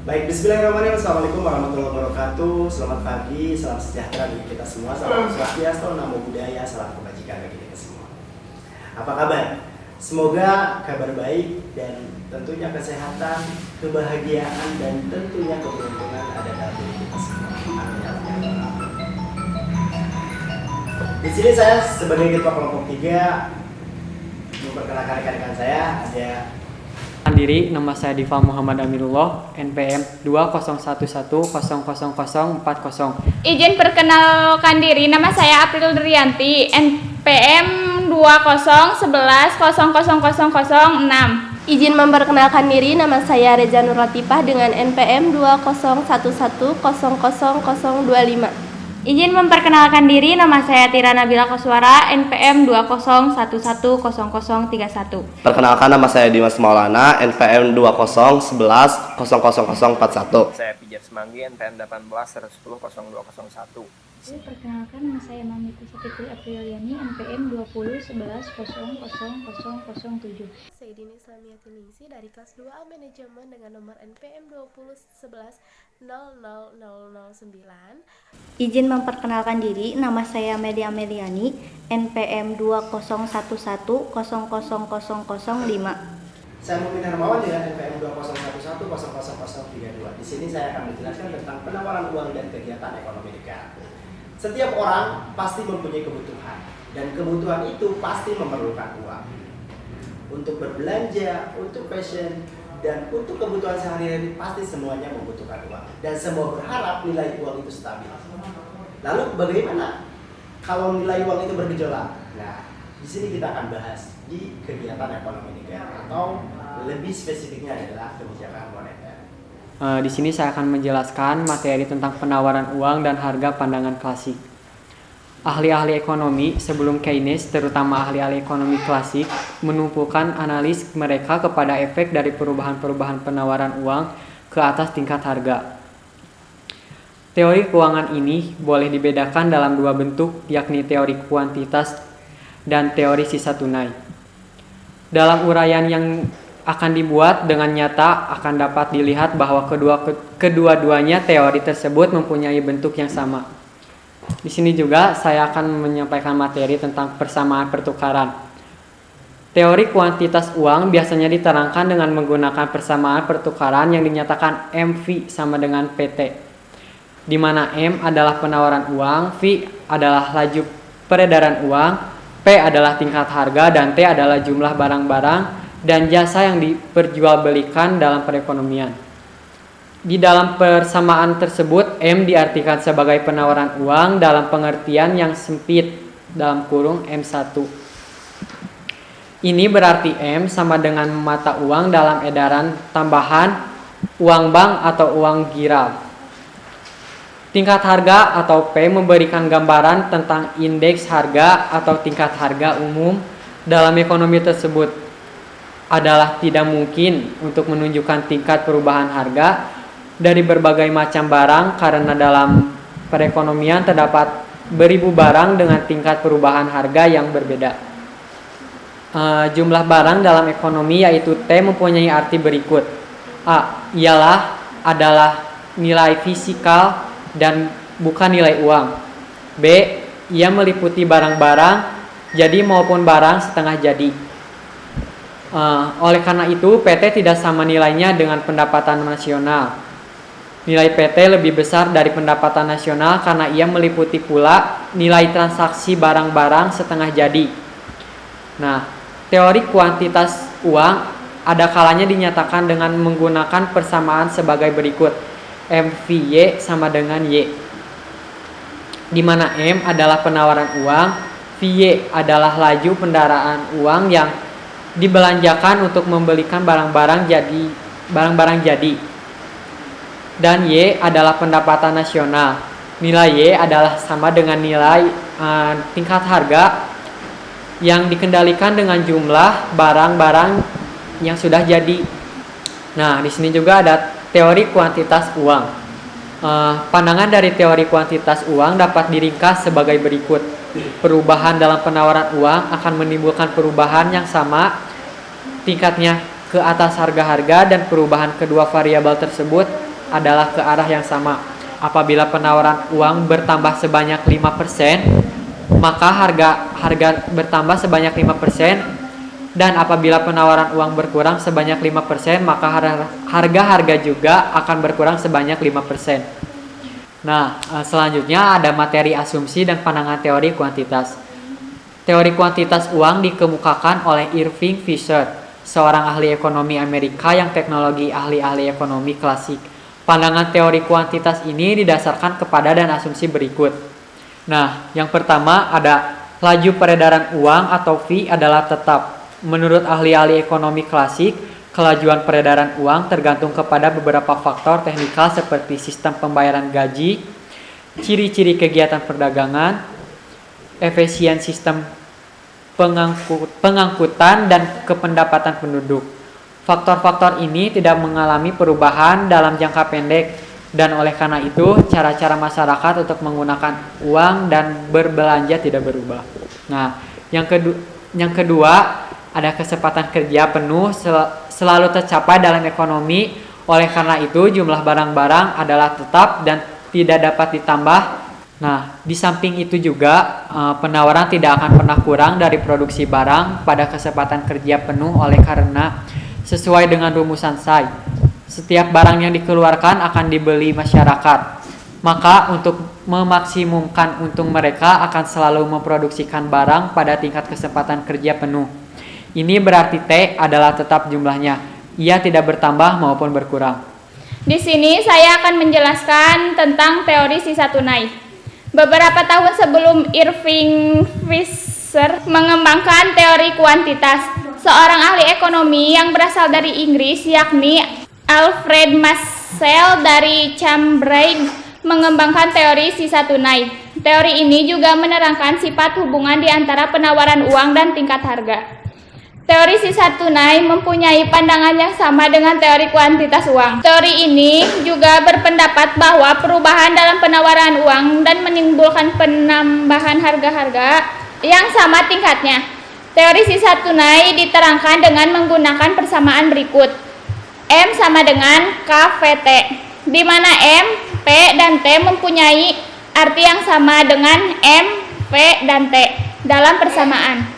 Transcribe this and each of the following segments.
Baik, bismillahirrahmanirrahim. Assalamualaikum warahmatullahi wabarakatuh. Selamat pagi, salam sejahtera bagi kita semua. Salam swastiastu, namo buddhaya, salam kebajikan bagi kita semua. Apa kabar? Semoga kabar baik dan tentunya kesehatan, kebahagiaan dan tentunya keberuntungan ada dalam diri kita semua. Amin ya rabbal alamin. Di sini saya sebagai ketua kelompok 3 memperkenalkan rekan-rekan saya ada Diri, nama saya Diva Muhammad Aminullah, NPM 201100040. Izin perkenalkan diri, nama saya April Drianti, NPM 201100006. Izin memperkenalkan diri, nama saya Reza Nur Latifah dengan NPM 201100025. Izin memperkenalkan diri, nama saya Tira Nabila Koswara, NPM 201100031. Perkenalkan, nama saya Dimas Maulana, NPM 201100041. Saya Pijar Semanggi, NPM 1811000201. Perkenalkan, nama saya Mamita Sapitri Apriliani, NPM 201100007. Sayyidin Islamiyatul Ningsi dari kelas 2A Manajemen dengan nomor NPM 201100009. Izin memperkenalkan diri, nama saya Media Meliani, NPM 201100005. Saya Mumin Hermawan dengan NPM 201100032. Di sini saya akan menjelaskan tentang penawaran uang dan kegiatan ekonomi negara. Setiap orang pasti mempunyai kebutuhan dan kebutuhan itu pasti memerlukan uang untuk berbelanja, untuk fashion, dan untuk kebutuhan sehari-hari pasti semuanya membutuhkan uang dan semua berharap nilai uang itu stabil. Lalu bagaimana kalau nilai uang itu bergejolak? Nah, di sini kita akan bahas di kegiatan ekonomi negara atau lebih spesifiknya adalah kebijakan moneter. Di sini saya akan menjelaskan materi tentang penawaran uang dan harga pandangan klasik. Ahli-ahli ekonomi sebelum Keynes, terutama ahli-ahli ekonomi klasik, menumpukan analis mereka kepada efek dari perubahan-perubahan penawaran uang ke atas tingkat harga. Teori keuangan ini boleh dibedakan dalam dua bentuk, yakni teori kuantitas dan teori sisa tunai. Dalam uraian yang akan dibuat dengan nyata akan dapat dilihat bahwa kedua-duanya teori tersebut mempunyai bentuk yang sama. Di sini juga saya akan menyampaikan materi tentang persamaan pertukaran. Teori kuantitas uang biasanya diterangkan dengan menggunakan persamaan pertukaran yang dinyatakan MV sama dengan PT, di mana M adalah penawaran uang, V adalah laju peredaran uang, P adalah tingkat harga, dan T adalah jumlah barang-barang dan jasa yang diperjualbelikan dalam perekonomian. Di dalam persamaan tersebut, M diartikan sebagai penawaran uang dalam pengertian yang sempit dalam kurung M1. Ini berarti M sama dengan mata uang dalam edaran tambahan, uang bank atau uang giral. Tingkat harga atau P memberikan gambaran tentang indeks harga atau tingkat harga umum dalam ekonomi tersebut. Adalah tidak mungkin untuk menunjukkan tingkat perubahan harga dari berbagai macam barang karena dalam perekonomian terdapat beribu barang dengan tingkat perubahan harga yang berbeda. Jumlah barang dalam ekonomi yaitu T mempunyai arti berikut. A. Adalah nilai fisikal dan bukan nilai uang. B. Ia meliputi barang-barang jadi maupun barang setengah jadi. Oleh karena itu, PT tidak sama nilainya dengan pendapatan nasional. Nilai PT lebih besar dari pendapatan nasional karena ia meliputi pula nilai transaksi barang-barang setengah jadi. Nah, teori kuantitas uang ada kalanya dinyatakan dengan menggunakan persamaan sebagai berikut. MVY sama dengan Y, di mana M adalah penawaran uang, VY adalah laju pendaraan uang yang dibelanjakan untuk membelikan barang-barang jadi, dan Y adalah pendapatan nasional. Nilai Y adalah sama dengan nilai tingkat harga yang dikendalikan dengan jumlah barang-barang yang sudah jadi. Nah, di sini juga ada teori kuantitas uang. Pandangan dari teori kuantitas uang dapat diringkas sebagai berikut. Perubahan dalam penawaran uang akan menimbulkan perubahan yang sama tingkatnya ke atas harga-harga, dan perubahan kedua variabel tersebut adalah ke arah yang sama. Apabila penawaran uang bertambah sebanyak 5%, maka harga bertambah sebanyak 5%, dan apabila penawaran uang berkurang sebanyak 5%, maka harga juga akan berkurang sebanyak 5%. Nah, selanjutnya ada materi asumsi dan pandangan teori kuantitas. Teori kuantitas uang dikemukakan oleh Irving Fisher, seorang ahli ekonomi Amerika yang teknologi ahli ekonomi klasik. Pandangan teori kuantitas ini didasarkan kepada dan asumsi berikut. Nah, yang pertama ada laju peredaran uang atau V adalah tetap. Menurut ahli-ahli ekonomi klasik, kelajuan peredaran uang tergantung kepada beberapa faktor teknikal seperti sistem pembayaran gaji, ciri-ciri kegiatan perdagangan, efisien sistem pengangkutan, dan kependapatan penduduk. Faktor-faktor ini tidak mengalami perubahan dalam jangka pendek, dan oleh karena itu cara-cara masyarakat untuk menggunakan uang dan berbelanja tidak berubah. Nah, yang kedua ada kecepatan kerja penuh selalu tercapai dalam ekonomi. Oleh karena itu jumlah barang-barang adalah tetap dan tidak dapat ditambah. Nah, di samping itu juga penawaran tidak akan pernah kurang dari produksi barang pada kecepatan kerja penuh oleh karena sesuai dengan rumusan SAI, setiap barang yang dikeluarkan akan dibeli masyarakat. Maka untuk memaksimumkan untung mereka akan selalu memproduksikan barang pada tingkat kecepatan kerja penuh. Ini berarti T adalah tetap jumlahnya. Ia tidak bertambah maupun berkurang. Di sini saya akan menjelaskan tentang teori sisa tunai. Beberapa tahun sebelum Irving Fisher mengembangkan teori kuantitas, seorang ahli ekonomi yang berasal dari Inggris yakni Alfred Marshall dari Cambridge mengembangkan teori sisa tunai. Teori ini juga menerangkan sifat hubungan di antara penawaran uang dan tingkat harga. Teori sisa tunai mempunyai pandangan yang sama dengan teori kuantitas uang. Teori ini juga berpendapat bahwa perubahan dalam penawaran uang dan menimbulkan penambahan harga-harga yang sama tingkatnya. Teori sisa tunai diterangkan dengan menggunakan persamaan berikut. M sama dengan KVT, di mana M, P, dan T mempunyai arti yang sama dengan M, P, dan T dalam persamaan.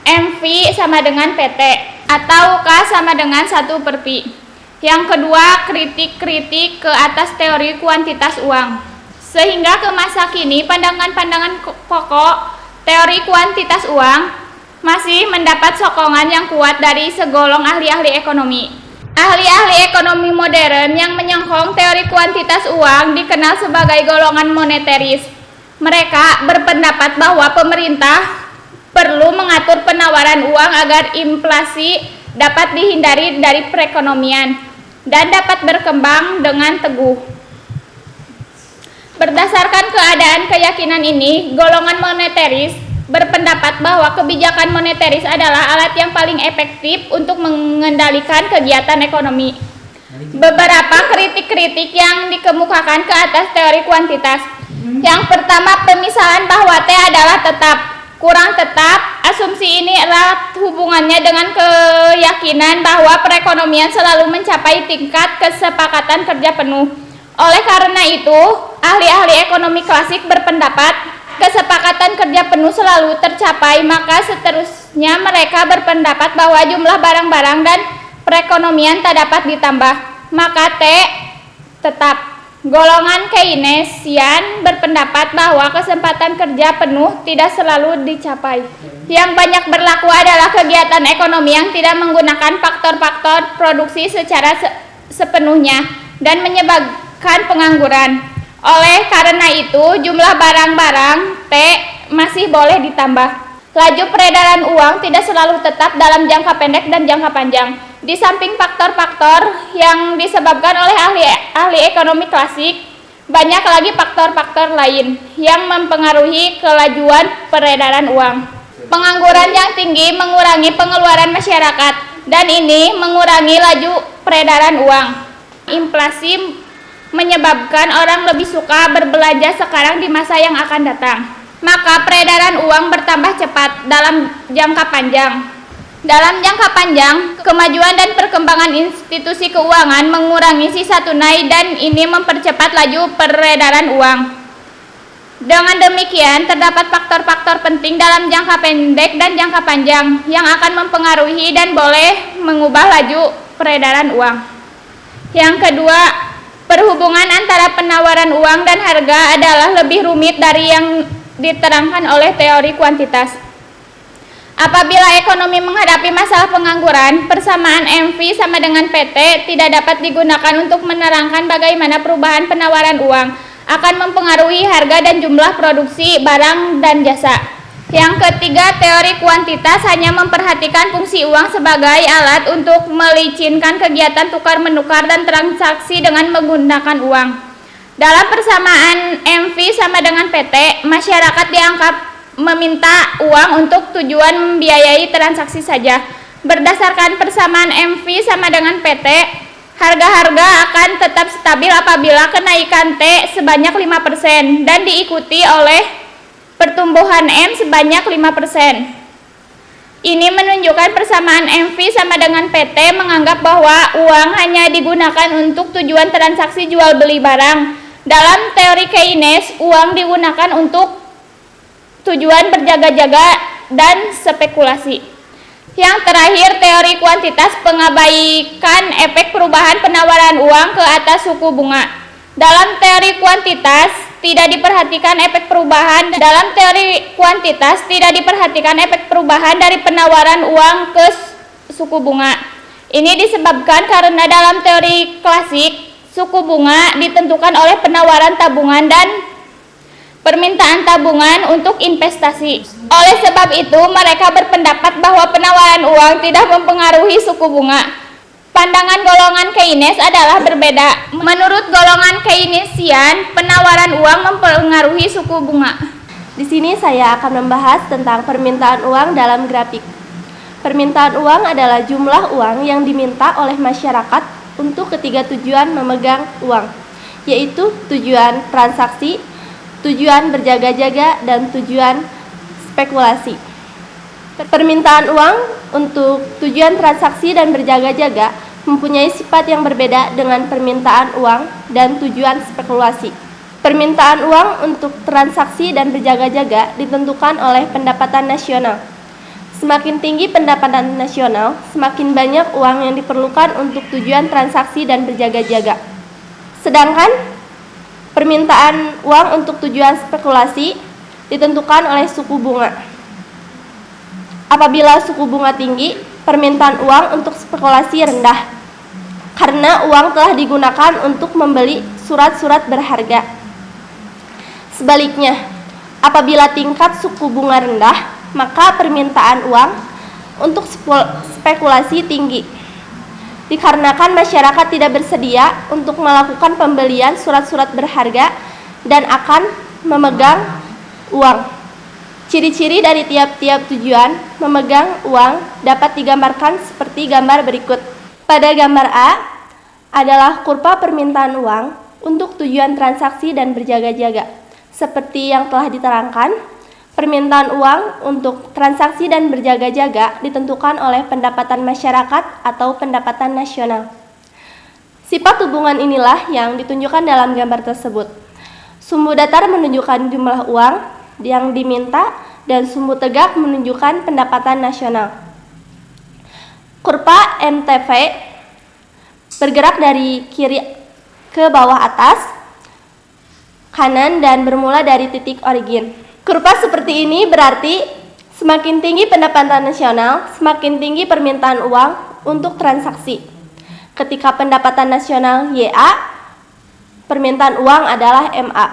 MV sama dengan PT atau K sama dengan 1/Pi. Yang kedua, kritik-kritik ke atas teori kuantitas uang. Sehingga ke masa kini, pandangan-pandangan pokok teori kuantitas uang masih mendapat sokongan yang kuat dari segolong ahli-ahli ekonomi. Ahli-ahli ekonomi modern yang menyokong teori kuantitas uang dikenal sebagai golongan moneteris. Mereka berpendapat bahwa pemerintah perlu mengatur penawaran uang agar inflasi dapat dihindari dari perekonomian dan dapat berkembang dengan teguh. Berdasarkan keyakinan ini, golongan moneteris berpendapat bahwa kebijakan moneteris adalah alat yang paling efektif untuk mengendalikan kegiatan ekonomi. Beberapa kritik-kritik yang dikemukakan ke atas teori kuantitas. Yang pertama, pemisahan bahwa T adalah tetap, kurang tetap. Asumsi ini erat hubungannya dengan keyakinan bahwa perekonomian selalu mencapai tingkat kesepakatan kerja penuh. Oleh karena itu, ahli-ahli ekonomi klasik berpendapat kesepakatan kerja penuh selalu tercapai, maka seterusnya mereka berpendapat bahwa jumlah barang-barang dan perekonomian tak dapat ditambah, maka T tetap. Golongan Keynesian berpendapat bahwa kesempatan kerja penuh tidak selalu dicapai. Yang banyak berlaku adalah kegiatan ekonomi yang tidak menggunakan faktor-faktor produksi secara sepenuhnya dan menyebabkan pengangguran. Oleh karena itu, jumlah barang-barang T masih boleh ditambah. Laju peredaran uang tidak selalu tetap dalam jangka pendek dan jangka panjang. Di samping faktor-faktor yang disebabkan oleh ahli ekonomi klasik, banyak lagi faktor-faktor lain yang mempengaruhi kelajuan peredaran uang. Pengangguran yang tinggi mengurangi pengeluaran masyarakat, dan ini mengurangi laju peredaran uang. Inflasi menyebabkan orang lebih suka berbelanja sekarang di masa yang akan datang. Maka peredaran uang bertambah cepat dalam jangka panjang. Dalam jangka panjang, kemajuan dan perkembangan institusi keuangan mengurangi sisa tunai dan ini mempercepat laju peredaran uang. Dengan demikian, terdapat faktor-faktor penting dalam jangka pendek dan jangka panjang yang akan mempengaruhi dan boleh mengubah laju peredaran uang. Yang kedua, perhubungan antara penawaran uang dan harga adalah lebih rumit dari yang diterangkan oleh teori kuantitas. Apabila ekonomi menghadapi masalah pengangguran, persamaan MV sama dengan PT tidak dapat digunakan untuk menerangkan bagaimana perubahan penawaran uang akan mempengaruhi harga dan jumlah produksi barang dan jasa. Yang ketiga, teori kuantitas hanya memperhatikan fungsi uang sebagai alat untuk melicinkan kegiatan tukar-menukar dan transaksi dengan menggunakan uang. Dalam persamaan MV sama dengan PT, masyarakat dianggap meminta uang untuk tujuan membiayai transaksi saja. Berdasarkan persamaan MV sama dengan PT, harga-harga akan tetap stabil apabila kenaikan T sebanyak 5% dan diikuti oleh pertumbuhan M sebanyak 5%. Ini menunjukkan persamaan MV sama dengan PT menganggap bahwa uang hanya digunakan untuk tujuan transaksi jual beli barang. Dalam teori Keynes, uang digunakan untuk tujuan berjaga-jaga dan spekulasi. Yang terakhir, teori kuantitas mengabaikan efek perubahan penawaran uang ke atas suku bunga. Dalam teori kuantitas tidak diperhatikan efek perubahan dari penawaran uang ke suku bunga. Ini disebabkan karena dalam teori klasik, suku bunga ditentukan oleh penawaran tabungan dan permintaan tabungan untuk investasi. Oleh sebab itu, mereka berpendapat bahwa penawaran uang tidak mempengaruhi suku bunga. Pandangan golongan Keynes adalah berbeda. Menurut golongan Keynesian, penawaran uang mempengaruhi suku bunga. Di sini saya akan membahas tentang permintaan uang dalam grafik. Permintaan uang adalah jumlah uang yang diminta oleh masyarakat untuk ketiga tujuan memegang uang, yaitu tujuan transaksi, tujuan berjaga-jaga, dan tujuan spekulasi. Permintaan uang untuk tujuan transaksi dan berjaga-jaga mempunyai sifat yang berbeda dengan permintaan uang dan tujuan spekulasi. Permintaan uang untuk transaksi dan berjaga-jaga ditentukan oleh pendapatan nasional. Semakin tinggi pendapatan nasional, semakin banyak uang yang diperlukan untuk tujuan transaksi dan berjaga-jaga. Sedangkan permintaan uang untuk tujuan spekulasi ditentukan oleh suku bunga. Apabila suku bunga tinggi, permintaan uang untuk spekulasi rendah, karena uang telah digunakan untuk membeli surat-surat berharga. Sebaliknya, apabila tingkat suku bunga rendah, maka permintaan uang untuk spekulasi tinggi, dikarenakan masyarakat tidak bersedia untuk melakukan pembelian surat-surat berharga dan akan memegang uang. Ciri-ciri dari tiap-tiap tujuan memegang uang dapat digambarkan seperti gambar berikut. Pada gambar A adalah kurva permintaan uang untuk tujuan transaksi dan berjaga-jaga. Seperti yang telah diterangkan, permintaan uang untuk transaksi dan berjaga-jaga ditentukan oleh pendapatan masyarakat atau pendapatan nasional. Sifat hubungan inilah yang ditunjukkan dalam gambar tersebut. Sumbu datar menunjukkan jumlah uang yang diminta dan sumbu tegak menunjukkan pendapatan nasional. Kurva MTV bergerak dari kiri ke bawah atas, kanan, dan bermula dari titik origin. Kurva seperti ini berarti semakin tinggi pendapatan nasional, semakin tinggi permintaan uang untuk transaksi. Ketika pendapatan nasional YA, permintaan uang adalah MA.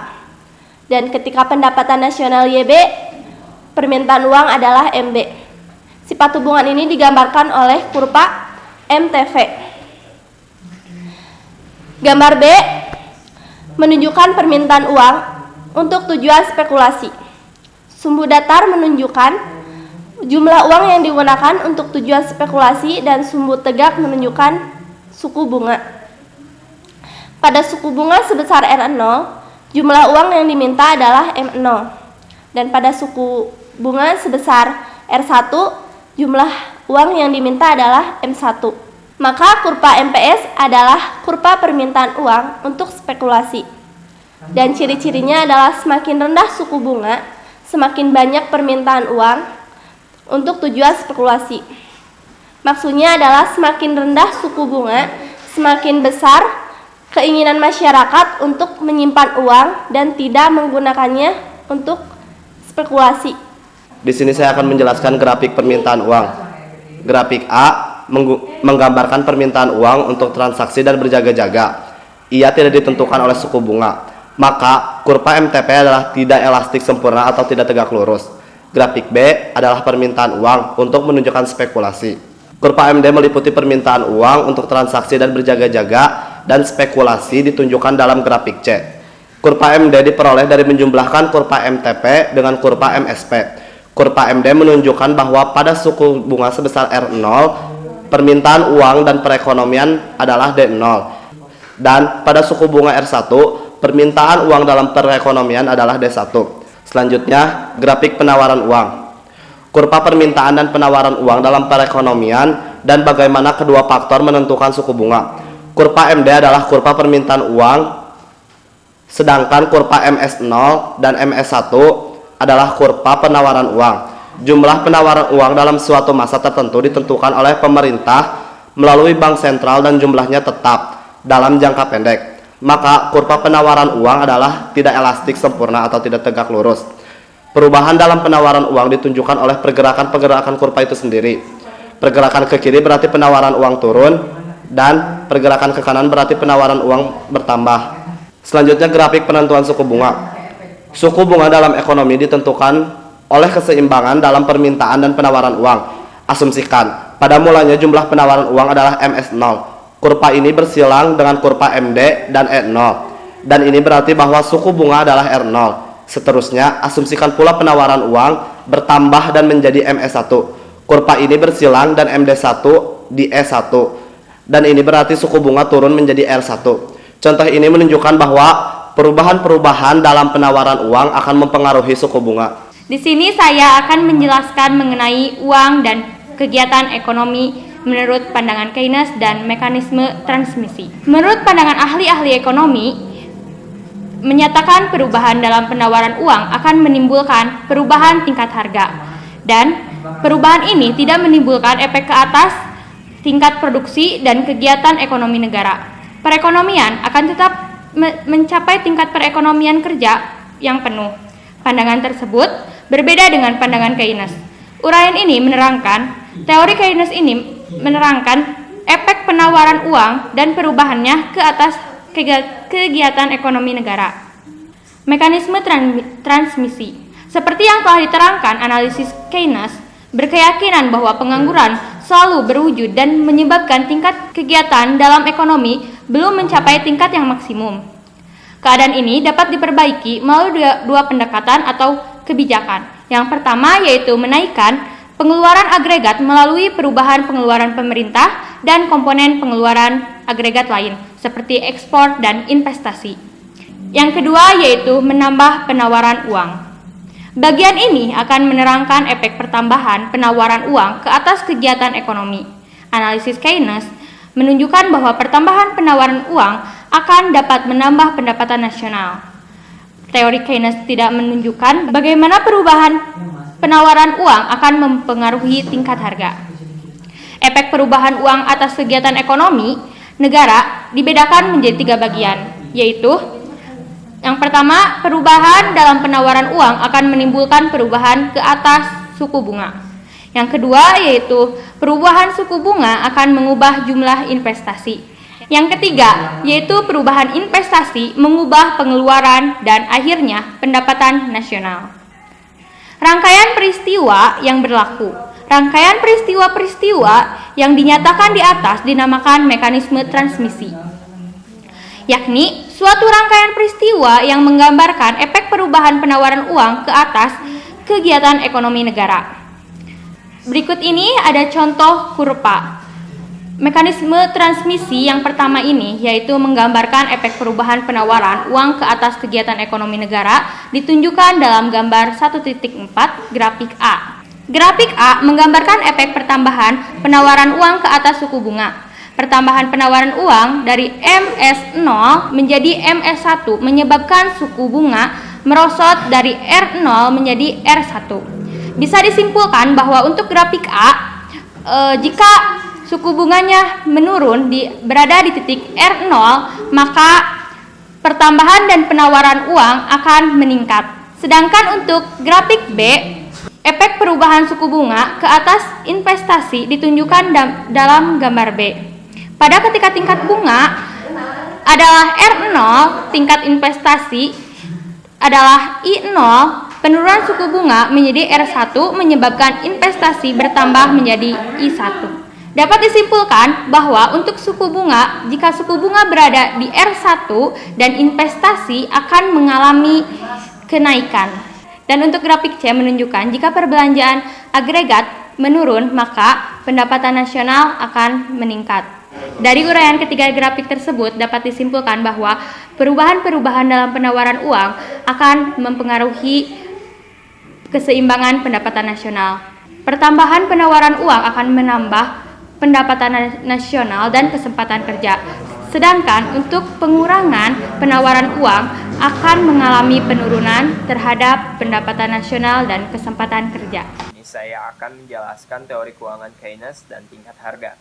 Dan ketika pendapatan nasional YB, permintaan uang adalah MB. Sifat hubungan ini digambarkan oleh kurva MTV. Gambar B menunjukkan permintaan uang untuk tujuan spekulasi. Sumbu datar menunjukkan jumlah uang yang digunakan untuk tujuan spekulasi dan sumbu tegak menunjukkan suku bunga. Pada suku bunga sebesar R0, jumlah uang yang diminta adalah M0. Dan pada suku bunga sebesar R1, jumlah uang yang diminta adalah M1. Maka kurva MPS adalah kurva permintaan uang untuk spekulasi. Dan ciri-cirinya adalah semakin rendah suku bunga, semakin banyak permintaan uang untuk tujuan spekulasi. Maksudnya adalah semakin rendah suku bunga, semakin besar keinginan masyarakat untuk menyimpan uang dan tidak menggunakannya untuk spekulasi. Di sini saya akan menjelaskan grafik permintaan uang. Grafik A menggambarkan permintaan uang untuk transaksi dan berjaga-jaga. Ia tidak ditentukan oleh suku bunga. Maka kurva MTP adalah tidak elastik sempurna atau tidak tegak lurus. Grafik B adalah permintaan uang untuk menunjukkan spekulasi. Kurva MD meliputi permintaan uang untuk transaksi dan berjaga-jaga dan spekulasi ditunjukkan dalam grafik C. Kurva MD diperoleh dari menjumlahkan kurva MTP dengan kurva MSP. Kurva MD menunjukkan bahwa pada suku bunga sebesar R0, permintaan uang dan perekonomian adalah D0. Dan pada suku bunga R1, permintaan uang dalam perekonomian adalah D1. Selanjutnya, grafik penawaran uang. Kurva permintaan dan penawaran uang dalam perekonomian dan bagaimana kedua faktor menentukan suku bunga. Kurva MD adalah kurva permintaan uang, sedangkan kurva MS0 dan MS1 adalah kurva penawaran uang. Jumlah penawaran uang dalam suatu masa tertentu ditentukan oleh pemerintah melalui bank sentral dan jumlahnya tetap dalam jangka pendek. Maka kurva penawaran uang adalah tidak elastik sempurna atau tidak tegak lurus. Perubahan dalam penawaran uang ditunjukkan oleh pergerakan-pergerakan kurva itu sendiri. Pergerakan ke kiri berarti penawaran uang turun dan pergerakan ke kanan berarti penawaran uang bertambah. Selanjutnya grafik penentuan suku bunga. Suku bunga dalam ekonomi ditentukan oleh keseimbangan dalam permintaan dan penawaran uang. Asumsikan, pada mulanya jumlah penawaran uang adalah MS0. Kurva ini bersilang dengan kurva MD dan E0. Dan ini berarti bahwa suku bunga adalah R0. Seterusnya, asumsikan pula penawaran uang bertambah dan menjadi MS1. Kurva ini bersilang dan MD1 di E1. Dan ini berarti suku bunga turun menjadi R1. Contoh ini menunjukkan bahwa perubahan-perubahan dalam penawaran uang akan mempengaruhi suku bunga. Di sini saya akan menjelaskan mengenai uang dan kegiatan ekonomi menurut pandangan Keynes dan mekanisme transmisi. Menurut pandangan ahli-ahli ekonomi, menyatakan perubahan dalam penawaran uang akan menimbulkan perubahan tingkat harga. Dan perubahan ini tidak menimbulkan efek ke atas tingkat produksi dan kegiatan ekonomi negara. Perekonomian akan tetap mencapai tingkat perekonomian kerja yang penuh. Pandangan tersebut berbeda dengan pandangan Keynes. Uraian ini menerangkan, teori Keynes ini menerangkan efek penawaran uang dan perubahannya ke atas kegiatan ekonomi negara. Mekanisme transmisi. Seperti yang telah diterangkan, analisis Keynes berkeyakinan bahwa pengangguran selalu berwujud dan menyebabkan tingkat kegiatan dalam ekonomi belum mencapai tingkat yang maksimum. Keadaan ini dapat diperbaiki melalui dua pendekatan atau kebijakan. Yang pertama yaitu menaikkan pengeluaran agregat melalui perubahan pengeluaran pemerintah dan komponen pengeluaran agregat lain seperti ekspor dan investasi. Yang kedua yaitu menambah penawaran uang. Bagian ini akan menerangkan efek pertambahan penawaran uang ke atas kegiatan ekonomi. Analisis Keynes menunjukkan bahwa pertambahan penawaran uang akan dapat menambah pendapatan nasional. Teori Keynes tidak menunjukkan bagaimana perubahan penawaran uang akan mempengaruhi tingkat harga. Efek perubahan uang atas kegiatan ekonomi negara dibedakan menjadi 3 bagian, yaitu yang pertama, perubahan dalam penawaran uang akan menimbulkan perubahan ke atas suku bunga. Yang kedua yaitu perubahan suku bunga akan mengubah jumlah investasi. Yang ketiga yaitu perubahan investasi mengubah pengeluaran dan akhirnya pendapatan nasional. Rangkaian peristiwa yang berlaku. Rangkaian peristiwa-peristiwa yang dinyatakan di atas dinamakan mekanisme transmisi, yakni suatu rangkaian peristiwa yang menggambarkan efek perubahan penawaran uang ke atas kegiatan ekonomi negara. Berikut ini ada contoh kurva. Mekanisme transmisi yang pertama ini yaitu menggambarkan efek perubahan penawaran uang ke atas kegiatan ekonomi negara ditunjukkan dalam gambar 1.4 grafik A. Grafik A menggambarkan efek pertambahan penawaran uang ke atas suku bunga. Pertambahan penawaran uang dari MS0 menjadi MS1 menyebabkan suku bunga merosot dari R0 menjadi R1. Bisa disimpulkan bahwa untuk grafik A, jika suku bunganya menurun berada di titik R0, maka pertambahan dan penawaran uang akan meningkat. Sedangkan untuk grafik B, efek perubahan suku bunga ke atas investasi ditunjukkan dalam gambar B. Pada ketika tingkat bunga adalah R0, tingkat investasi adalah I0, penurunan suku bunga menjadi R1 menyebabkan investasi bertambah menjadi I1. Dapat disimpulkan bahwa untuk suku bunga, jika suku bunga berada di R1 dan investasi akan mengalami kenaikan. Dan untuk grafik C menunjukkan jika perbelanjaan agregat menurun, maka pendapatan nasional akan meningkat. Dari uraian ketiga grafik tersebut dapat disimpulkan bahwa perubahan-perubahan dalam penawaran uang akan mempengaruhi keseimbangan pendapatan nasional. Pertambahan penawaran uang akan menambah pendapatan nasional dan kesempatan kerja. Sedangkan untuk pengurangan penawaran uang akan mengalami penurunan terhadap pendapatan nasional dan kesempatan kerja. Ini saya akan menjelaskan teori keuangan Keynes dan tingkat harga.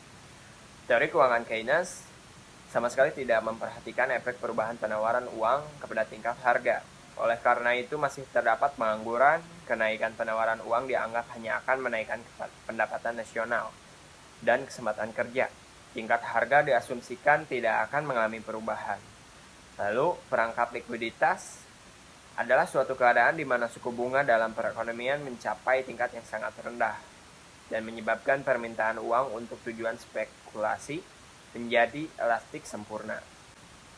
Teori keuangan Keynes sama sekali tidak memperhatikan efek perubahan penawaran uang kepada tingkat harga. Oleh karena itu masih terdapat pengangguran, kenaikan penawaran uang dianggap hanya akan menaikkan pendapatan nasional dan kesempatan kerja. Tingkat harga diasumsikan tidak akan mengalami perubahan. Lalu, perangkap likuiditas adalah suatu keadaan di mana suku bunga dalam perekonomian mencapai tingkat yang sangat rendah dan menyebabkan permintaan uang untuk tujuan spekulasi menjadi elastik sempurna.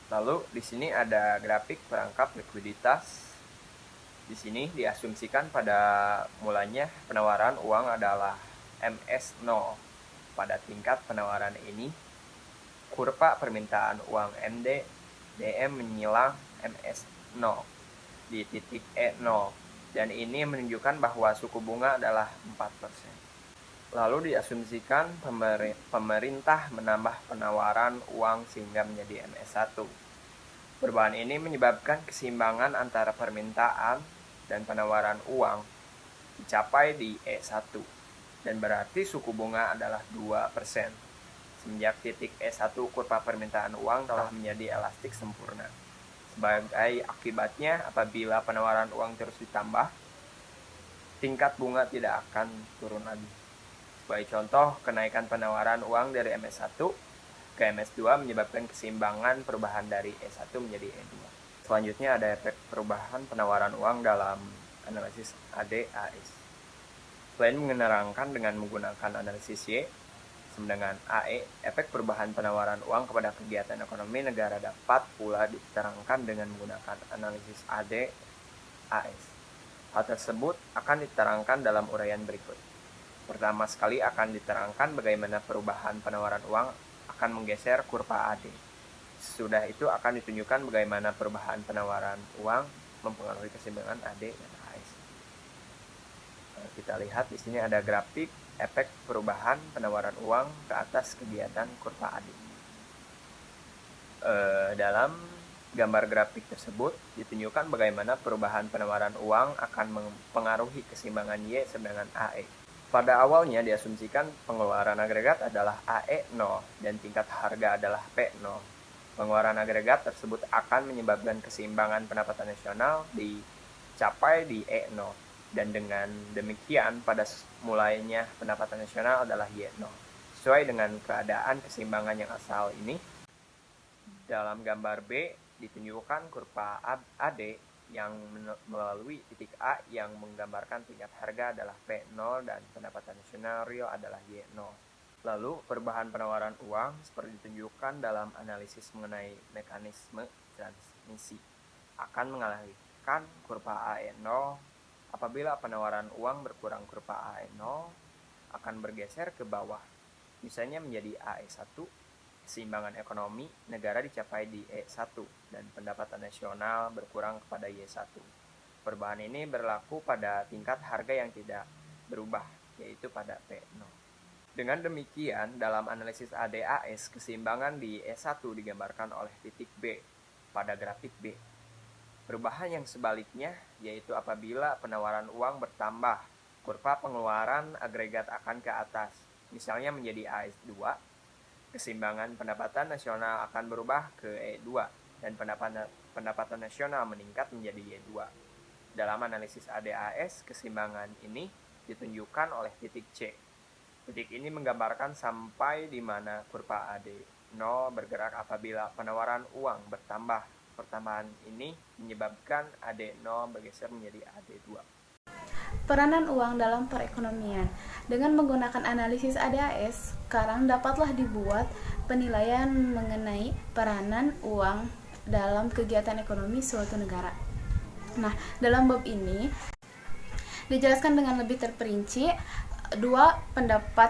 Lalu di sini ada grafik perangkap likuiditas. Di sini diasumsikan pada mulanya penawaran uang adalah MS0. Pada tingkat penawaran ini, kurva permintaan uang MD DM menyilang MS0 di titik E0, dan ini menunjukkan bahwa suku bunga adalah 4%. Lalu diasumsikan pemerintah menambah penawaran uang sehingga menjadi MS1. Perubahan ini menyebabkan keseimbangan antara permintaan dan penawaran uang dicapai di E1, dan berarti suku bunga adalah 2%. Semenjak titik E1 kurva permintaan uang telah menjadi elastik sempurna. Sebagai akibatnya, apabila penawaran uang terus ditambah, tingkat bunga tidak akan turun lagi. Sebagai contoh, kenaikan penawaran uang dari MS1 ke MS2 menyebabkan keseimbangan perubahan dari E1 menjadi E2. Selanjutnya ada efek perubahan penawaran uang dalam analisis AD/AS. Selain menerangkan dengan menggunakan analisis Y sama dengan AE, efek perubahan penawaran uang kepada kegiatan ekonomi negara dapat pula diterangkan dengan menggunakan analisis AD/AS. Hal tersebut akan diterangkan dalam uraian berikut. Pertama sekali akan diterangkan bagaimana perubahan penawaran uang akan menggeser kurva AD. Sesudah itu akan ditunjukkan bagaimana perubahan penawaran uang mempengaruhi keseimbangan AD dan AS. Kita lihat di sini ada grafik efek perubahan penawaran uang ke atas kegiatan kurva AD. Dalam gambar grafik tersebut ditunjukkan bagaimana perubahan penawaran uang akan mempengaruhi keseimbangan Y sama dengan AE. Pada awalnya diasumsikan pengeluaran agregat adalah AE0 dan tingkat harga adalah P0. Pengeluaran agregat tersebut akan menyebabkan keseimbangan pendapatan nasional dicapai di E0, dan dengan demikian pada mulainya pendapatan nasional adalah Y0. Sesuai dengan keadaan keseimbangan yang asal ini, dalam gambar B ditunjukkan kurva AD yang melalui titik A yang menggambarkan tingkat harga adalah P0 dan pendapatan nasional real adalah Y0. Lalu perubahan penawaran uang seperti ditunjukkan dalam analisis mengenai mekanisme transmisi akan mengalihkan kurva AE0. Apabila penawaran uang berkurang, kurva AE0 akan bergeser ke bawah, misalnya menjadi AE1. Keseimbangan ekonomi negara dicapai di E1 dan pendapatan nasional berkurang kepada Y1. Perubahan ini berlaku pada tingkat harga yang tidak berubah yaitu pada P0. Dengan demikian, dalam analisis ADAS, keseimbangan di E1 digambarkan oleh titik B pada grafik B. Perubahan yang sebaliknya, yaitu apabila penawaran uang bertambah, kurva pengeluaran agregat akan ke atas, misalnya menjadi AS2, keseimbangan pendapatan nasional akan berubah ke E2, dan pendapatan nasional meningkat menjadi Y2. Dalam analisis ADAS, keseimbangan ini ditunjukkan oleh titik C. Titik ini menggambarkan sampai di mana kurva AD0 bergerak apabila penawaran uang bertambah. Pertambahan ini menyebabkan AD0 bergeser menjadi AD2. Peranan uang dalam perekonomian. Dengan menggunakan analisis ADAS, sekarang dapatlah dibuat penilaian mengenai peranan uang dalam kegiatan ekonomi suatu negara. Nah, dalam bab ini dijelaskan dengan lebih terperinci dua pendapat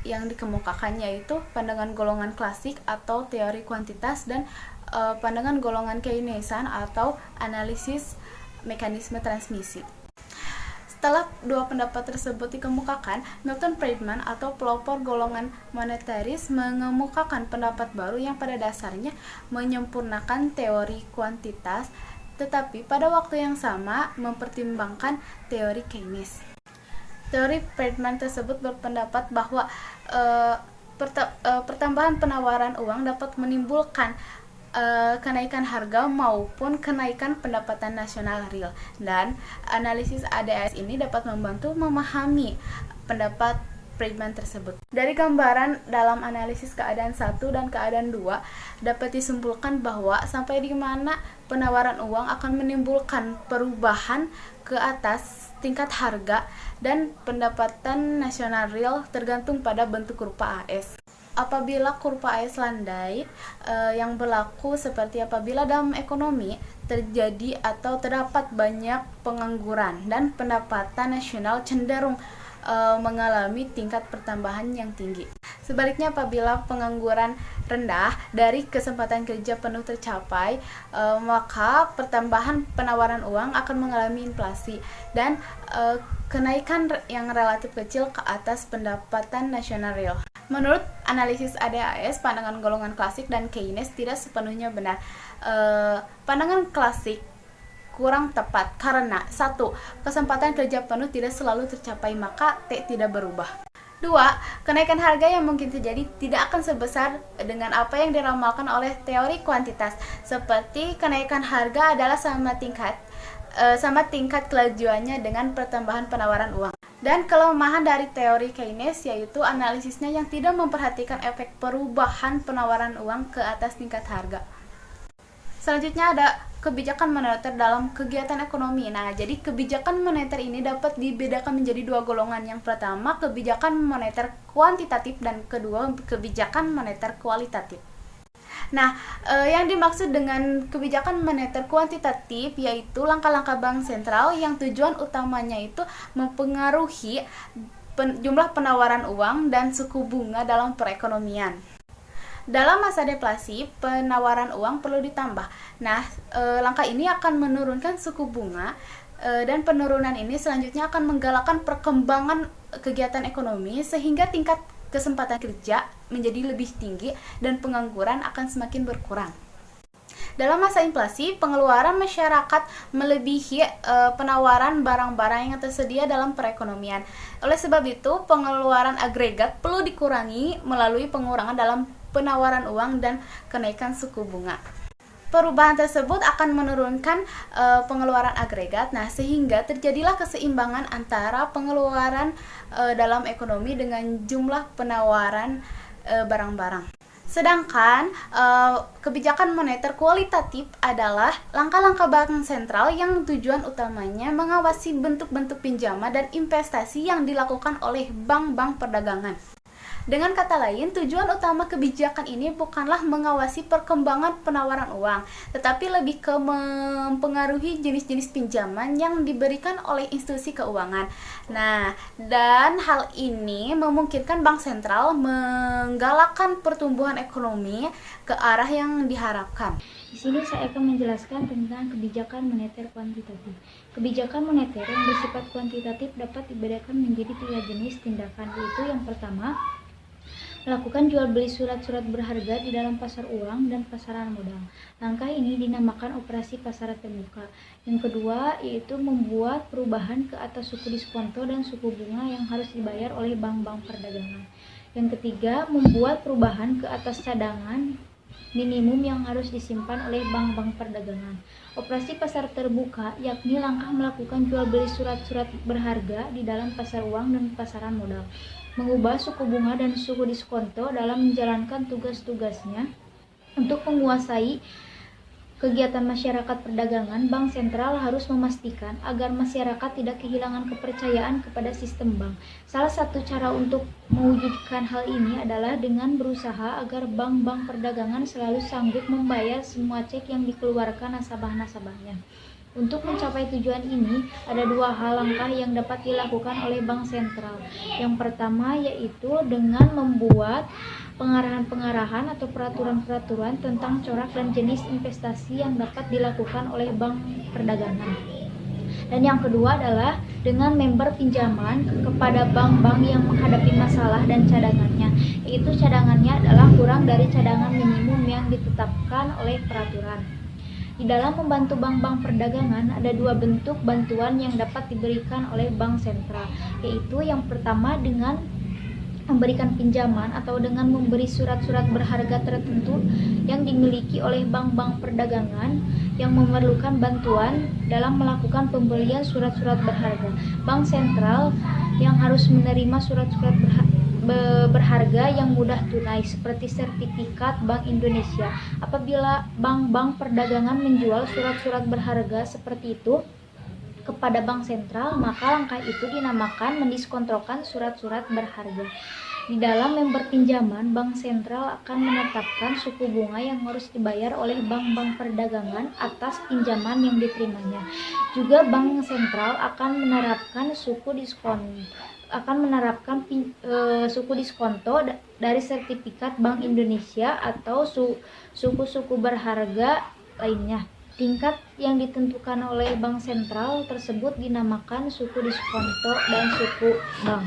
yang dikemukakan, yaitu pandangan golongan klasik atau teori kuantitas dan pandangan golongan Keynesian atau analisis mekanisme transmisi. Setelah dua pendapat tersebut dikemukakan, Milton Friedman atau pelopor golongan monetaris mengemukakan pendapat baru yang pada dasarnya menyempurnakan teori kuantitas, tetapi pada waktu yang sama mempertimbangkan teori Keynes. Teori Friedman tersebut berpendapat bahwa pertambahan penawaran uang dapat menimbulkan kenaikan harga maupun kenaikan pendapatan nasional real, dan analisis ADAS ini dapat membantu memahami pendapat Friedman tersebut. Dari gambaran dalam analisis keadaan 1 dan keadaan 2 dapat disimpulkan bahwa sampai di mana penawaran uang akan menimbulkan perubahan ke atas tingkat harga dan pendapatan nasional real tergantung pada bentuk kurva AS. Apabila kurva AS landai, yang berlaku seperti apabila dalam ekonomi terjadi atau terdapat banyak pengangguran dan pendapatan nasional cenderung mengalami tingkat pertambahan yang tinggi. Sebaliknya, apabila pengangguran rendah dari kesempatan kerja penuh tercapai, maka pertambahan penawaran uang akan mengalami inflasi dan kenaikan yang relatif kecil ke atas pendapatan nasional real. Menurut analisis ADAS, pandangan golongan klasik dan Keynes tidak sepenuhnya benar. Pandangan klasik kurang tepat karena 1. Kesempatan kerja penuh tidak selalu tercapai, maka T tidak berubah. 2. Kenaikan harga yang mungkin terjadi tidak akan sebesar dengan apa yang diramalkan oleh teori kuantitas, seperti kenaikan harga adalah sama tingkat kelajuannya dengan pertambahan penawaran uang. Dan kelemahan dari teori Keynes yaitu analisisnya yang tidak memperhatikan efek perubahan penawaran uang ke atas tingkat harga. Selanjutnya ada kebijakan moneter dalam kegiatan ekonomi. Nah, jadi kebijakan moneter ini dapat dibedakan menjadi dua golongan. Yang pertama, kebijakan moneter kuantitatif, dan kedua, kebijakan moneter kualitatif. Nah, yang dimaksud dengan kebijakan moneter kuantitatif yaitu langkah-langkah bank sentral yang tujuan utamanya itu mempengaruhi jumlah penawaran uang dan suku bunga dalam perekonomian. Dalam masa deflasi, penawaran uang perlu ditambah. Nah, langkah ini akan menurunkan suku bunga dan penurunan ini selanjutnya akan menggalakkan perkembangan kegiatan ekonomi sehingga tingkat kesempatan kerja menjadi lebih tinggi dan pengangguran akan semakin berkurang. Dalam masa inflasi, pengeluaran masyarakat melebihi penawaran barang-barang yang tersedia dalam perekonomian. Oleh sebab itu, pengeluaran agregat perlu dikurangi melalui pengurangan dalam penawaran uang dan kenaikan suku bunga. Perubahan tersebut akan menurunkan pengeluaran agregat, nah sehingga terjadilah keseimbangan antara pengeluaran dalam ekonomi dengan jumlah penawaran barang-barang. Sedangkan kebijakan moneter kualitatif adalah langkah-langkah bank sentral yang tujuan utamanya mengawasi bentuk-bentuk pinjaman dan investasi yang dilakukan oleh bank-bank perdagangan. Dengan kata lain, tujuan utama kebijakan ini bukanlah mengawasi perkembangan penawaran uang, tetapi lebih ke mempengaruhi jenis-jenis pinjaman yang diberikan oleh institusi keuangan. Nah, dan hal ini memungkinkan bank sentral menggalakkan pertumbuhan ekonomi ke arah yang diharapkan. Di sini saya akan menjelaskan tentang kebijakan moneter kuantitatif. Kebijakan moneter yang bersifat kuantitatif dapat dibedakan menjadi 3 jenis tindakan, yaitu yang pertama, melakukan jual beli surat-surat berharga di dalam pasar uang dan pasaran modal. Langkah ini dinamakan operasi pasar terbuka. Yang kedua, yaitu membuat perubahan ke atas suku diskonto dan suku bunga yang harus dibayar oleh bank-bank perdagangan. Yang ketiga, membuat perubahan ke atas cadangan minimum yang harus disimpan oleh bank-bank perdagangan. Operasi pasar terbuka yakni langkah melakukan jual beli surat-surat berharga di dalam pasar uang dan pasaran modal, mengubah suku bunga dan suku diskonto dalam menjalankan tugas-tugasnya untuk menguasai kegiatan masyarakat perdagangan. Bank sentral harus memastikan agar masyarakat tidak kehilangan kepercayaan kepada sistem bank. Salah satu cara untuk mewujudkan hal ini adalah dengan berusaha agar bank-bank perdagangan selalu sanggup membayar semua cek yang dikeluarkan nasabah-nasabahnya. Untuk mencapai tujuan ini, ada 2 hal langkah yang dapat dilakukan oleh bank sentral. Yang pertama yaitu dengan membuat pengarahan-pengarahan atau peraturan-peraturan tentang corak dan jenis investasi yang dapat dilakukan oleh bank perdagangan. Dan yang kedua adalah dengan member pinjaman kepada bank-bank yang menghadapi masalah dan cadangannya, yaitu cadangannya adalah kurang dari cadangan minimum yang ditetapkan oleh peraturan. Di dalam membantu bank-bank perdagangan, ada 2 bentuk bantuan yang dapat diberikan oleh bank sentral, yaitu yang pertama dengan memberikan pinjaman atau dengan memberi surat-surat berharga tertentu yang dimiliki oleh bank-bank perdagangan yang memerlukan bantuan dalam melakukan pembelian surat-surat berharga. Bank sentral yang harus menerima surat-surat berharga yang mudah tunai seperti sertifikat Bank Indonesia. Apabila bank-bank perdagangan menjual surat-surat berharga seperti itu kepada bank sentral, maka langkah itu dinamakan mendiskontokan surat-surat berharga. Di dalam member pinjaman, bank sentral akan menetapkan suku bunga yang harus dibayar oleh bank-bank perdagangan atas pinjaman yang diterimanya. Juga bank sentral akan menerapkan suku diskonto dari sertifikat Bank Indonesia atau suku-suku berharga lainnya. Tingkat yang ditentukan oleh bank sentral tersebut dinamakan suku diskonto dan suku bank.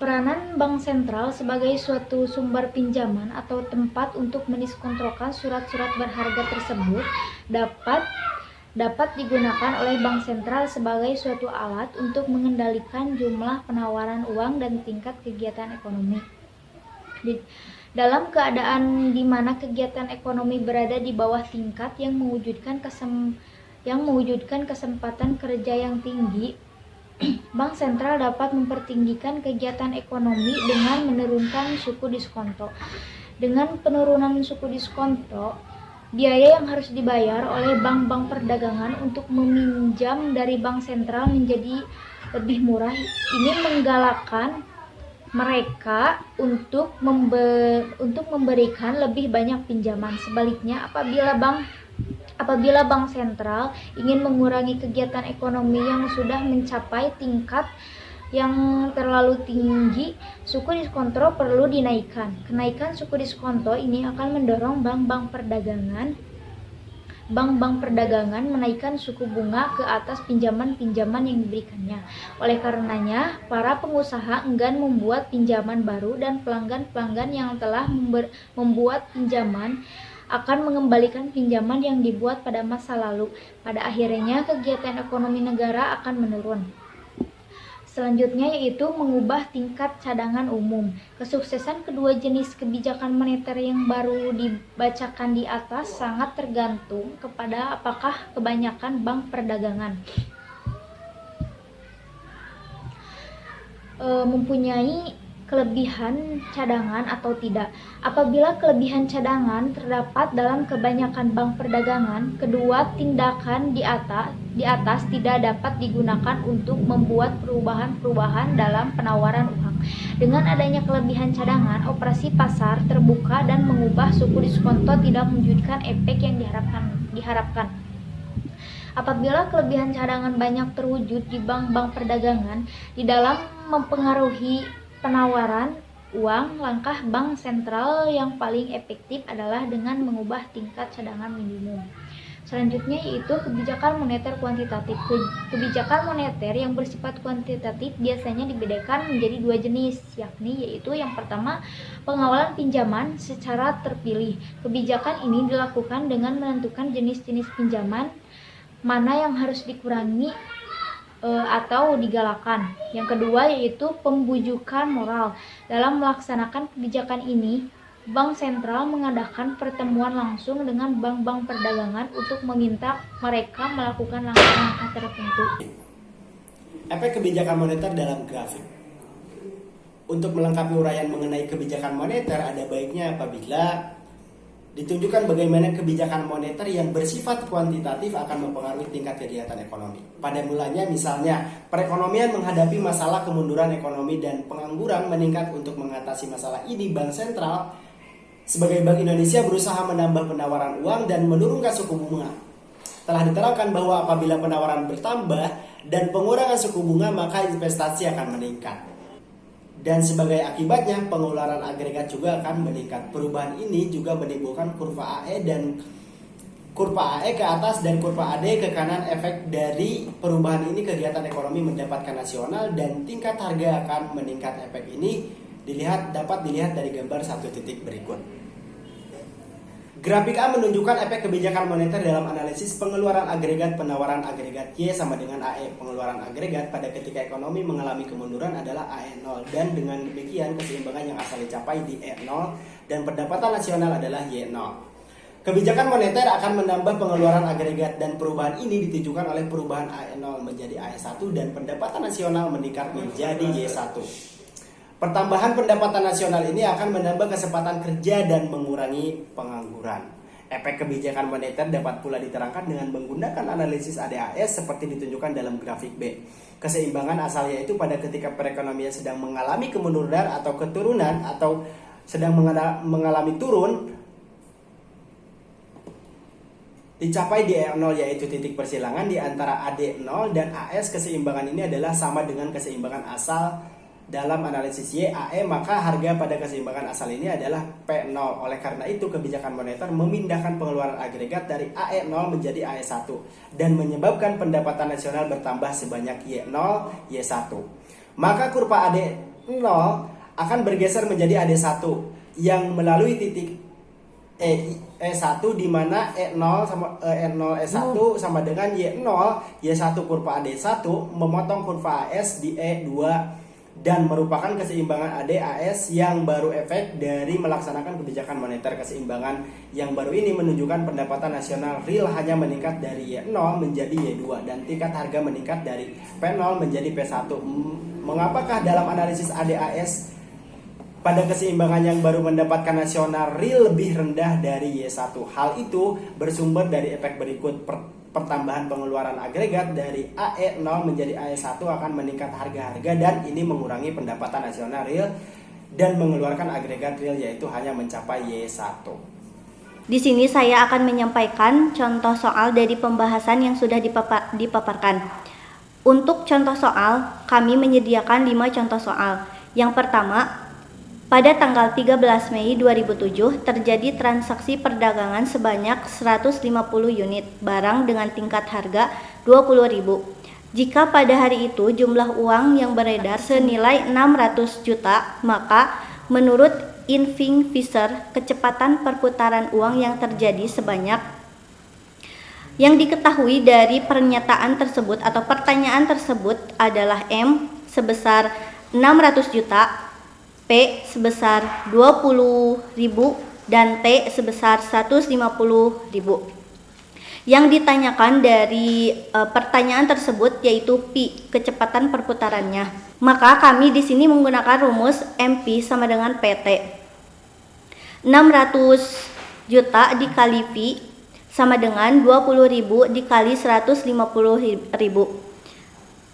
Peranan bank sentral sebagai suatu sumber pinjaman atau tempat untuk mendiskontokan surat-surat berharga tersebut dapat digunakan oleh bank sentral sebagai suatu alat untuk mengendalikan jumlah penawaran uang dan tingkat kegiatan ekonomi. Dalam keadaan di mana kegiatan ekonomi berada di bawah tingkat yang mewujudkan kesempatan kerja yang tinggi, bank sentral dapat mempertinggikan kegiatan ekonomi dengan menurunkan suku diskonto. Dengan penurunan suku diskonto, biaya yang harus dibayar oleh bank-bank perdagangan untuk meminjam dari bank sentral menjadi lebih murah. Ini menggalakkan mereka untuk memberikan lebih banyak pinjaman. Sebaliknya, apabila bank sentral ingin mengurangi kegiatan ekonomi yang sudah mencapai tingkat yang terlalu tinggi, suku diskonto perlu dinaikkan. Kenaikan suku diskonto ini akan mendorong bank-bank perdagangan menaikkan suku bunga ke atas pinjaman-pinjaman yang diberikannya. Oleh karenanya, para pengusaha enggan membuat pinjaman baru dan pelanggan-pelanggan yang telah membuat pinjaman akan mengembalikan pinjaman yang dibuat pada masa lalu. Pada akhirnya, kegiatan ekonomi negara akan menurun. Selanjutnya yaitu mengubah tingkat cadangan umum. Kesuksesan kedua jenis kebijakan moneter yang baru dibacakan di atas sangat tergantung kepada apakah kebanyakan bank perdagangan mempunyai kelebihan cadangan atau tidak. Apabila kelebihan cadangan terdapat dalam kebanyakan bank perdagangan, kedua tindakan di atas tidak dapat digunakan untuk membuat perubahan-perubahan dalam penawaran uang. Dengan adanya kelebihan cadangan, operasi pasar terbuka dan mengubah suku diskonto tidak mewujudkan efek yang diharapkan. Apabila kelebihan cadangan banyak terwujud di bank-bank perdagangan di dalam mempengaruhi penawaran uang, langkah bank sentral yang paling efektif adalah dengan mengubah tingkat cadangan minimum. Selanjutnya yaitu kebijakan moneter kuantitatif. Kebijakan moneter yang bersifat kuantitatif biasanya dibedakan menjadi dua jenis, yakni yaitu yang pertama pengawalan pinjaman secara terpilih. Kebijakan ini dilakukan dengan menentukan jenis-jenis pinjaman mana yang harus dikurangi atau digalakkan. Yang kedua yaitu pembujukan moral. Dalam melaksanakan kebijakan ini, Bank Sentral mengadakan pertemuan langsung dengan bank-bank perdagangan untuk meminta mereka melakukan langkah-langkah tertentu. Efek kebijakan moneter dalam grafik. Untuk melengkapi uraian mengenai kebijakan moneter, ada baiknya apabila ditunjukkan bagaimana kebijakan moneter yang bersifat kuantitatif akan mempengaruhi tingkat kegiatan ekonomi. Pada mulanya misalnya, perekonomian menghadapi masalah kemunduran ekonomi dan pengangguran meningkat. Untuk mengatasi masalah ini, Bank Sentral sebagai Bank Indonesia berusaha menambah penawaran uang dan menurunkan suku bunga. Telah diterangkan bahwa apabila penawaran bertambah dan pengurangan suku bunga, maka investasi akan meningkat. Dan sebagai akibatnya, pengeluaran agregat juga akan meningkat. Perubahan ini juga menimbulkan kurva AE dan kurva AE ke atas dan kurva AD ke kanan. Efek dari perubahan ini kegiatan ekonomi mendapatkan nasional dan tingkat harga akan meningkat. Efek ini dapat dilihat dari gambar 1 titik berikut. Grafik A menunjukkan efek kebijakan moneter dalam analisis pengeluaran agregat penawaran agregat Y sama dengan AE. Pengeluaran agregat pada ketika ekonomi mengalami kemunduran adalah AE0, dan dengan demikian keseimbangan yang asal dicapai di E0 dan pendapatan nasional adalah Y0. Kebijakan moneter akan menambah pengeluaran agregat dan perubahan ini ditujukan oleh perubahan AE0 menjadi AE1 dan pendapatan nasional meningkat menjadi Y1. Pertambahan pendapatan nasional ini akan menambah kesempatan kerja dan mengurangi pengangguran. Efek kebijakan moneter dapat pula diterangkan dengan menggunakan analisis ADAS seperti ditunjukkan dalam grafik B. Keseimbangan asal yaitu pada ketika perekonomian sedang mengalami kemunduran atau keturunan atau sedang mengalami turun, dicapai di E0 yaitu titik persilangan di antara AD0 dan AS. Keseimbangan ini adalah sama dengan keseimbangan asal dalam analisis Y, AE, maka harga pada keseimbangan asal ini adalah P0. Oleh karena itu, kebijakan moneter memindahkan pengeluaran agregat dari AE0 menjadi AE1 dan menyebabkan pendapatan nasional bertambah sebanyak Y0, Y1. Maka kurva AD0 akan bergeser menjadi AD1 yang melalui titik E1 di mana E0 sama E0 E1 sama dengan Y0, Y1 kurva AD1 memotong kurva AS di E2 dan merupakan keseimbangan AD-AS yang baru efek dari melaksanakan kebijakan moneter. Keseimbangan yang baru ini menunjukkan pendapatan nasional real hanya meningkat dari Y0 menjadi Y2 dan tingkat harga meningkat dari P0 menjadi P1. Mengapakah dalam analisis AD-AS pada keseimbangan yang baru mendapatkan nasional real lebih rendah dari Y1? Hal itu bersumber dari efek berikut. Pertambahan pengeluaran agregat dari AE0 menjadi AE1 akan meningkat harga-harga dan ini mengurangi pendapatan nasional real dan mengeluarkan agregat real yaitu hanya mencapai Y1. Di sini saya akan menyampaikan contoh soal dari pembahasan yang sudah dipaparkan. Untuk contoh soal, kami menyediakan 5 contoh soal. Yang pertama, pada tanggal 13 Mei 2007 terjadi transaksi perdagangan sebanyak 150 unit barang dengan tingkat harga 20.000. Jika pada hari itu jumlah uang yang beredar senilai 600 juta, maka menurut Irving Fisher, kecepatan perputaran uang yang terjadi sebanyak yang diketahui dari pernyataan tersebut atau pertanyaan tersebut adalah M sebesar 600 juta, P sebesar 20.000 dan T sebesar 150.000. Yang ditanyakan dari pertanyaan tersebut yaitu Pi, kecepatan perputarannya. Maka kami di sini menggunakan rumus MP sama dengan PT. 600 juta dikali Pi sama dengan 20.000 dikali 150.000.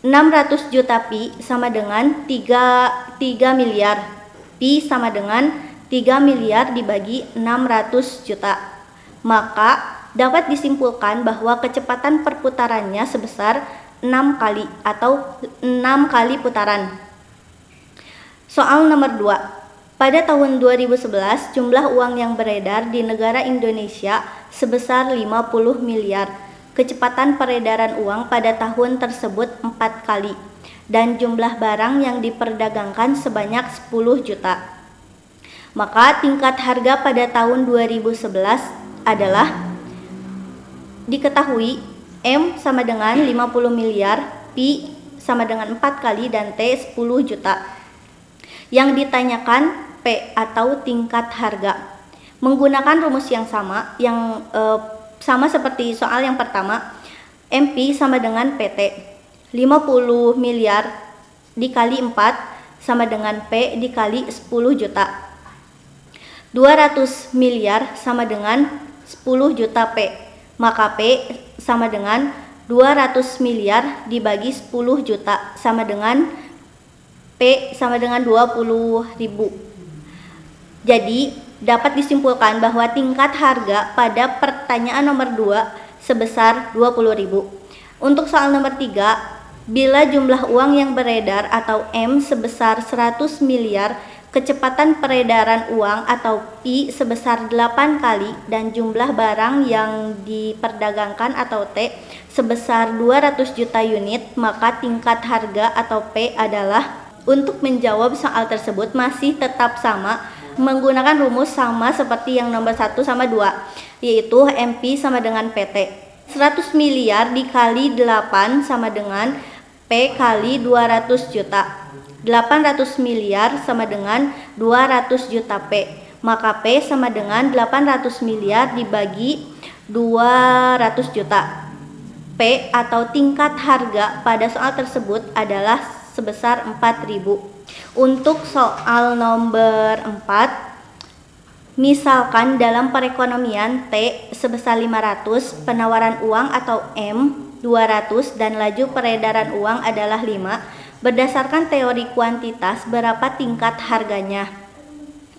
600 juta Pi sama dengan 3 miliar. Pi sama dengan 3 miliar dibagi 600 juta. Maka dapat disimpulkan bahwa kecepatan perputarannya sebesar 6 kali atau 6 kali putaran. Soal nomor 2. Pada tahun 2011, jumlah uang yang beredar di negara Indonesia sebesar 50 miliar. Kecepatan peredaran uang pada tahun tersebut 4 kali. Dan jumlah barang yang diperdagangkan sebanyak 10 juta. Maka tingkat harga pada tahun 2011 adalah diketahui M sama dengan 50 miliar, P sama dengan 4 kali, dan T 10 juta. Yang ditanyakan P atau tingkat harga. Menggunakan rumus yang sama, sama seperti soal yang pertama, MP sama dengan PT. 50 miliar dikali 4 sama dengan P dikali 10 juta. 200 miliar sama dengan 10 juta P. Maka P sama dengan 200 miliar dibagi 10 juta sama dengan P sama dengan 20.000. Jadi, dapat disimpulkan bahwa tingkat harga pada pertanyaan nomor 2 sebesar 20.000. Untuk soal nomor 3, bila jumlah uang yang beredar atau M sebesar 100 miliar, kecepatan peredaran uang atau P sebesar 8 kali, dan jumlah barang yang diperdagangkan atau T sebesar 200 juta unit, maka tingkat harga atau P adalah, untuk menjawab soal tersebut masih tetap sama, menggunakan rumus sama seperti yang nomor 1 sama 2, yaitu MP sama dengan PT. 100 miliar dikali 8 sama dengan P kali 200 juta. 800 miliar sama dengan 200 juta P. Maka P sama dengan 800 miliar dibagi 200 juta. P atau tingkat harga pada soal tersebut adalah sebesar 4.000. Untuk soal nomor 4, misalkan dalam perekonomian T sebesar 500, penawaran uang atau M 200, dan laju peredaran uang adalah 5, berdasarkan teori kuantitas berapa tingkat harganya?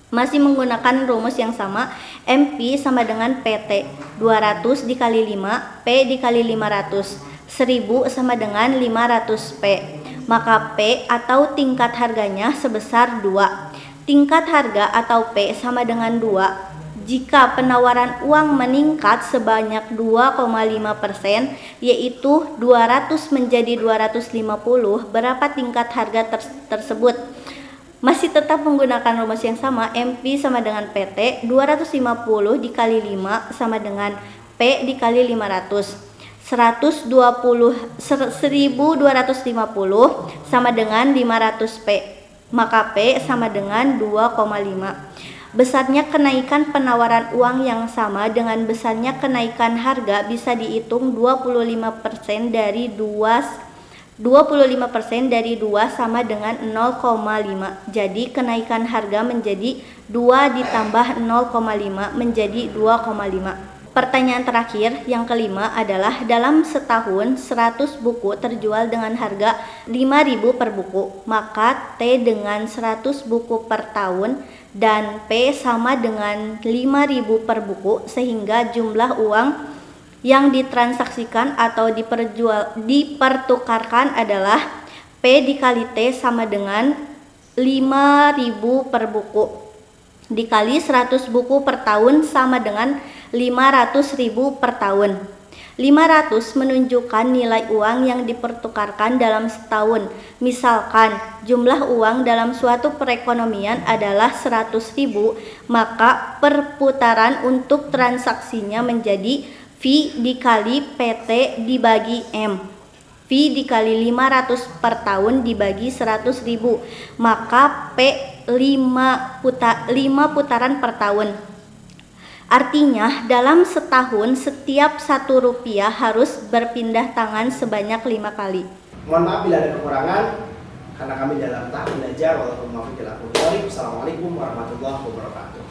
Masih menggunakan rumus yang sama, MP sama dengan PT, 200 dikali 5, P dikali 500, 1000 sama dengan 500 P. Maka P atau tingkat harganya sebesar 2. Tingkat harga atau P sama dengan 2 jika penawaran uang meningkat sebanyak 2,5%, yaitu 200 menjadi 250, berapa tingkat harga tersebut? Masih tetap menggunakan rumus yang sama, MP sama dengan PT, 250 dikali 5 sama dengan P dikali 500. 1250 sama dengan 500 P. Maka P sama dengan 2,5. Besarnya kenaikan penawaran uang yang sama dengan besarnya kenaikan harga bisa dihitung 25% dari 2 sama dengan 0,5. Jadi kenaikan harga menjadi 2 ditambah 0,5 menjadi 2,5. Pertanyaan terakhir yang kelima adalah, dalam setahun 100 buku terjual dengan harga 5.000 per buku, maka T dengan 100 buku per tahun dan P sama dengan 5.000 per buku, sehingga jumlah uang yang ditransaksikan atau dipertukarkan adalah P dikali T sama dengan 5.000 per buku dikali 100 buku per tahun sama dengan 500.000 per tahun. 500 menunjukkan nilai uang yang dipertukarkan dalam setahun. Misalkan jumlah uang dalam suatu perekonomian adalah 100.000, maka perputaran untuk transaksinya menjadi V dikali PT dibagi M. V dikali 500 per tahun dibagi 100.000, maka P 5 putaran per tahun. Artinya dalam setahun setiap 1 rupiah harus berpindah tangan sebanyak 5 kali. Mohon maaf bila ada kekurangan, karena kami dalam tahap belajar walaupun maaf. Assalamualaikum warahmatullahi wabarakatuh.